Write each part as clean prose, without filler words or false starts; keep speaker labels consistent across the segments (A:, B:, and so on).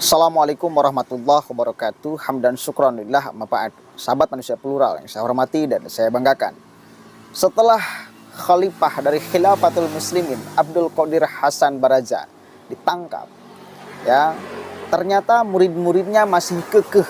A: Assalamualaikum warahmatullahi wabarakatuh. Hamdan syukranillah amma ba'd. Sahabat manusia plural yang saya hormati dan saya banggakan. Setelah khalifah dari Khilafatul Muslimin Abdul Qadir Hasan Baraja ditangkap, ya, ternyata murid-muridnya masih kekeh.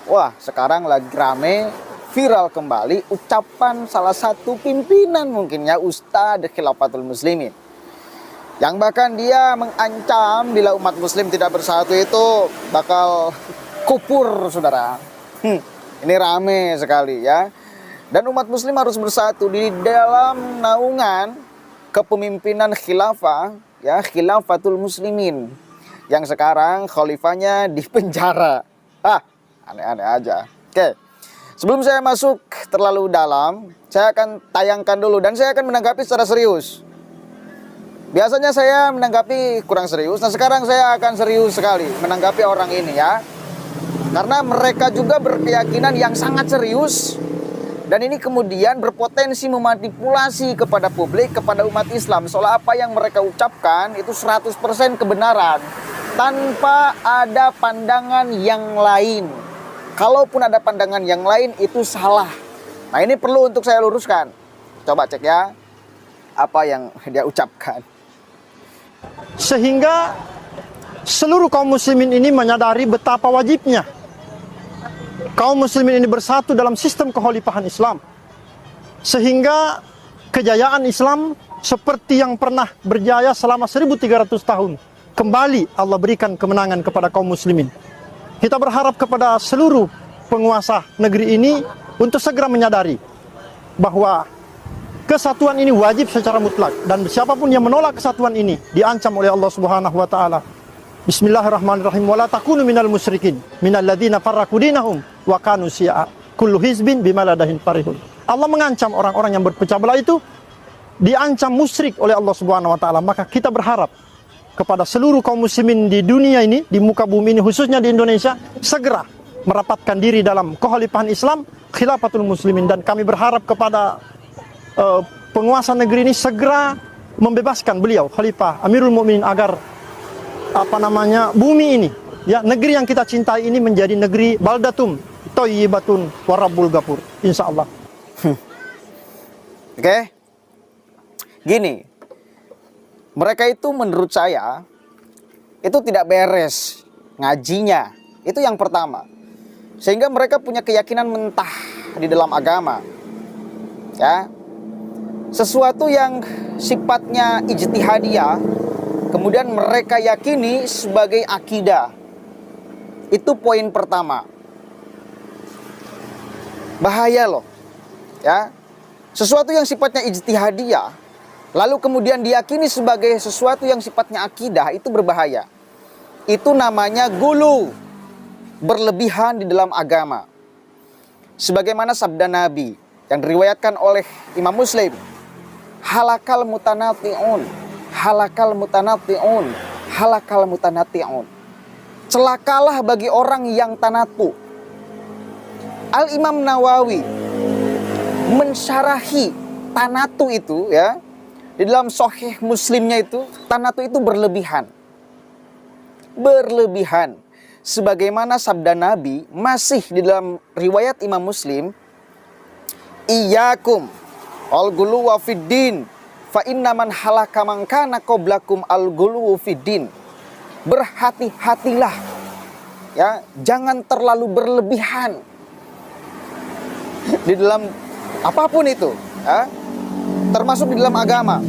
A: Wah, sekarang lagi rame viral kembali ucapan salah satu pimpinan mungkinnya Ustadz Khilafatul Muslimin, yang bahkan dia mengancam bila umat muslim tidak bersatu itu bakal kufur, saudara. Ini rame sekali, ya. Dan umat muslim harus bersatu di dalam naungan kepemimpinan khilafah, ya, Khilafatul Muslimin, yang sekarang khalifahnya di penjara. Aneh-aneh aja. Oke. Sebelum saya masuk terlalu dalam, saya akan tayangkan dulu dan saya akan menanggapi secara serius. Biasanya saya menanggapi kurang serius. Nah, sekarang saya akan serius sekali menanggapi orang ini, ya. Karena mereka juga berkeyakinan yang sangat serius. Dan ini kemudian berpotensi memanipulasi kepada publik, kepada umat Islam. Soal apa yang mereka ucapkan itu 100% kebenaran, tanpa ada pandangan yang lain. Kalaupun ada pandangan yang lain itu salah. Nah, ini perlu untuk saya luruskan. Coba cek, ya, apa yang dia ucapkan.
B: Sehingga seluruh kaum muslimin ini menyadari betapa wajibnya kaum muslimin ini bersatu dalam sistem kekhalifahan Islam, sehingga kejayaan Islam seperti yang pernah berjaya selama 1300 tahun kembali Allah berikan kemenangan kepada kaum muslimin. Kita berharap kepada seluruh penguasa negeri ini untuk segera menyadari bahwa kesatuan ini wajib secara mutlak, dan siapapun yang menolak kesatuan ini diancam oleh Allah Subhanahu wa taala. Bismillahirrahmanirrahim. Wala takunu minal musyrikin minal ladzina farraqu dinahum wa kanu syi'a kullu hizbin bima ladahim farihun. Allah mengancam orang-orang yang berpecah belah itu diancam musyrik oleh Allah Subhanahu wa taala. Maka kita berharap kepada seluruh kaum muslimin di dunia ini, di muka bumi ini, khususnya di Indonesia, segera merapatkan diri dalam kekhalifahan Islam, Khilafatul Muslimin, dan kami berharap kepada penguasa negeri ini segera membebaskan beliau Khalifah Amirul Mukminin agar bumi ini, ya, negeri yang kita cintai ini menjadi negeri baldatum thayyibatun warabbul ghafur, insyaallah.
A: Oke. Gini. Mereka itu menurut saya itu tidak beres ngajinya. Itu yang pertama. Sehingga mereka punya keyakinan mentah di dalam agama. Ya. Sesuatu yang sifatnya ijtihadiyah kemudian mereka yakini sebagai akidah. Itu poin pertama. Bahaya loh, ya. Sesuatu yang sifatnya ijtihadiyah lalu kemudian diyakini sebagai sesuatu yang sifatnya akidah, itu berbahaya. Itu namanya gulu, berlebihan di dalam agama. Sebagaimana sabda Nabi yang diriwayatkan oleh Imam Muslim, halakal mutanati'un, halakal mutanati'un, halakal mutanati'un. Celakalah bagi orang yang tanatu. Al-Imam Nawawi mensyarahi tanatu itu, ya, di dalam Sahih Muslimnya itu, tanatu itu berlebihan. Berlebihan. Sebagaimana sabda Nabi masih di dalam riwayat Imam Muslim, iyyakum al-ghuluwa fiddin fa inna man halaka man kana qablakum al-ghuluwu fiddin. Berhati-hatilah, ya, jangan terlalu berlebihan di dalam apapun itu, ya, termasuk di dalam agama.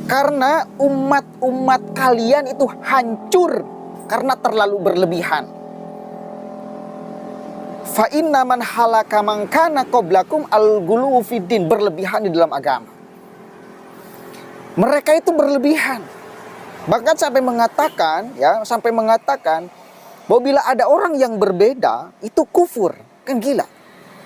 A: Karena umat-umat kalian itu hancur karena terlalu berlebihan. Fa inna man halaka man kana qablakum al-ghuluwu fiddin, berlebihan di dalam agama. Mereka itu berlebihan. Bahkan sampai mengatakan, ya, bahwa bila ada orang yang berbeda itu kufur. Kan gila.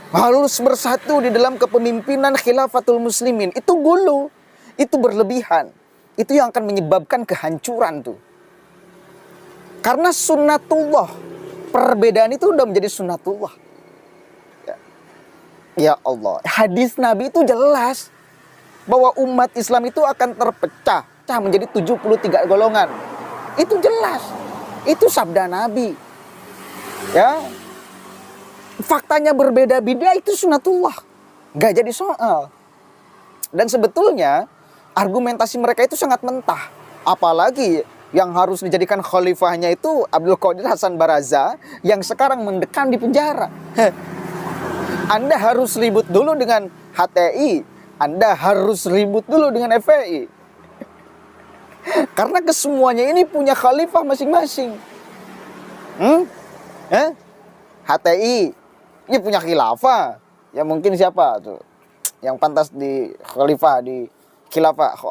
A: Harus bersatu di dalam kepemimpinan Khilafatul Muslimin. Itu gulu, itu berlebihan. Itu yang akan menyebabkan kehancuran tuh. Karena sunnatullah, perbedaan itu udah menjadi sunnatullah. Ya Allah, hadis Nabi itu jelas bahwa umat Islam itu akan terpecah menjadi 73 golongan. Itu jelas. Itu sabda Nabi. Ya. Faktanya berbeda-beda itu sunatullah. Gak jadi soal. Dan sebetulnya argumentasi mereka itu sangat mentah. Apalagi yang harus dijadikan khalifahnya itu Abdul Qadir Hasan Baraza yang sekarang mendekam di penjara. Anda harus ribut dulu dengan HTI. Anda harus ribut dulu dengan FPI. Karena kesemuanya ini punya khalifah masing-masing. HTI ini punya khilafah. Ya mungkin siapa tuh yang pantas di khalifah di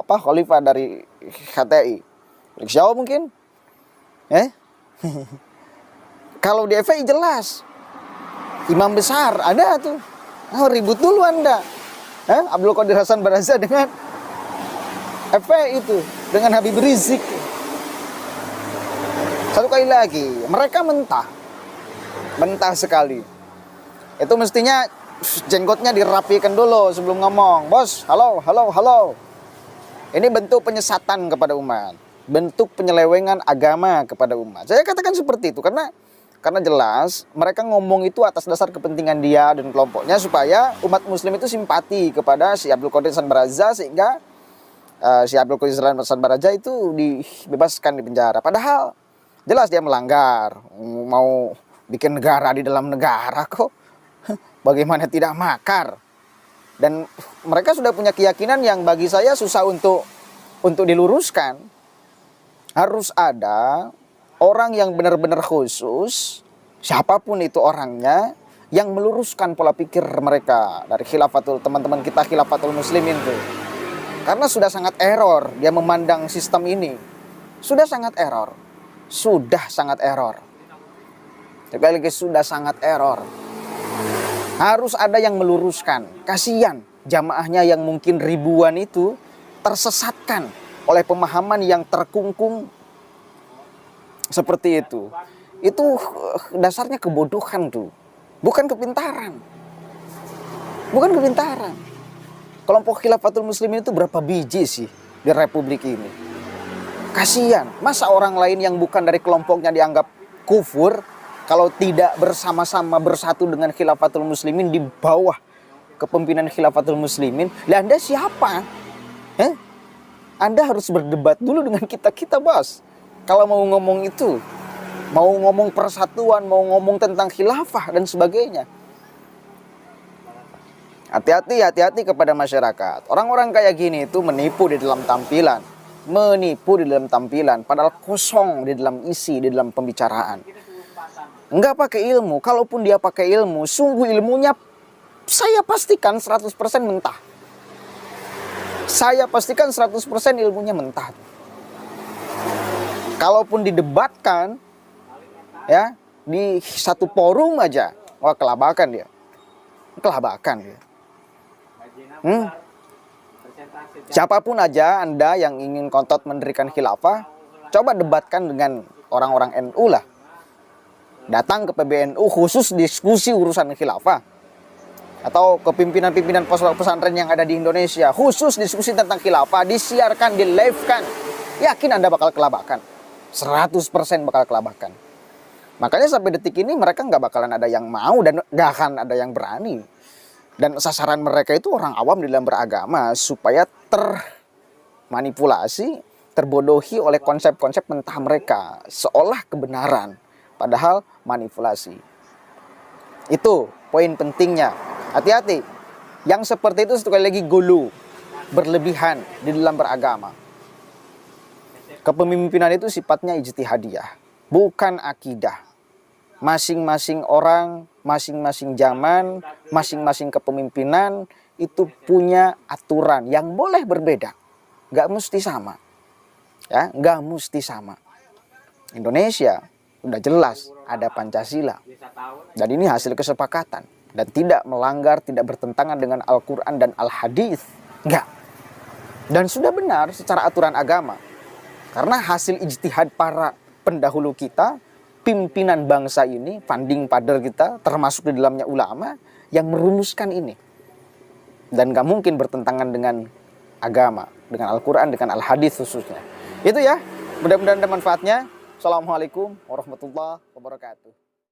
A: khalifah dari HTI? Riksyaw mungkin? Kalau di FPI jelas imam besar ada tuh. Ribut dulu Anda. Abdul Qadir Hasan Baraza dengan FPI itu, dengan Habib Rizik. Satu kali lagi, mereka mentah sekali. Itu mestinya jenggotnya dirapikan dulu sebelum ngomong. Bos, halo. Ini bentuk penyesatan kepada umat, bentuk penyelewengan agama kepada umat. Saya katakan seperti itu karena jelas mereka ngomong itu atas dasar kepentingan dia dan kelompoknya supaya umat muslim itu simpati kepada si Abdul Qadir Hasan Baraza sehingga si Abdul Qadir Hasan Baraza itu dibebaskan di penjara. Padahal jelas dia melanggar, mau bikin negara di dalam negara kok. Bagaimana tidak makar? Dan mereka sudah punya keyakinan yang bagi saya susah untuk diluruskan. Harus ada orang yang benar-benar khusus, siapapun itu orangnya, yang meluruskan pola pikir mereka dari khilafatul, teman-teman kita khilafatul muslimin tuh. Karena sudah sangat error dia memandang sistem ini. Sudah sangat error. Sekali lagi sudah sangat error. Harus ada yang meluruskan. Kasihan jamaahnya yang mungkin ribuan itu tersesatkan oleh pemahaman yang terkungkung seperti itu. Itu dasarnya kebodohan tuh. Bukan kepintaran. Kelompok khilafatul muslimin itu berapa biji sih di republik ini? Kasihan. Masa orang lain yang bukan dari kelompoknya dianggap kufur kalau tidak bersama-sama bersatu dengan khilafatul muslimin di bawah kepemimpinan khilafatul muslimin? Lah Anda siapa? Anda harus berdebat dulu dengan kita-kita, Bos. Kalau mau ngomong itu, mau ngomong persatuan, mau ngomong tentang khilafah dan sebagainya. Hati-hati kepada masyarakat. Orang-orang kayak gini itu menipu di dalam tampilan. Padahal kosong di dalam isi, di dalam pembicaraan. Enggak pakai ilmu. Kalaupun dia pakai ilmu, sungguh ilmunya saya pastikan 100% mentah. Ilmunya mentah. Kalaupun didebatkan ya di satu forum aja, wah kelabakan dia. Siapapun aja Anda yang ingin kontot mendirikan khilafah, coba debatkan dengan orang-orang NU lah. Datang ke PBNU khusus diskusi urusan khilafah. Atau ke pimpinan-pimpinan pesantren yang ada di Indonesia khusus diskusi tentang khilafah, disiarkan, di-live-kan. Yakin Anda bakal kelabakan. 100% bakal kelabakan. Makanya sampai detik ini mereka nggak bakalan ada yang mau dan nggak akan ada yang berani. Dan sasaran mereka itu orang awam di dalam beragama supaya termanipulasi, terbodohi oleh konsep-konsep mentah mereka. Seolah kebenaran, padahal manipulasi. Itu poin pentingnya. Hati-hati. Yang seperti itu sekali lagi gulu, berlebihan di dalam beragama. Kepemimpinan itu sifatnya ijtihadiyah, bukan akidah. Masing-masing orang, masing-masing zaman, masing-masing kepemimpinan itu punya aturan yang boleh berbeda. Nggak mesti sama. Ya, nggak mesti sama. Indonesia udah jelas ada Pancasila. Dan ini hasil kesepakatan. Dan tidak melanggar, tidak bertentangan dengan Al-Quran dan Al-Hadis. Enggak. Dan sudah benar secara aturan agama. Karena hasil ijtihad para pendahulu kita, pimpinan bangsa ini, founding father kita, termasuk di dalamnya ulama, yang merumuskan ini. Dan gak mungkin bertentangan dengan agama, dengan Al-Quran, dengan Al-Hadis khususnya. Itu ya, mudah-mudahan ada manfaatnya. Assalamualaikum warahmatullahi wabarakatuh.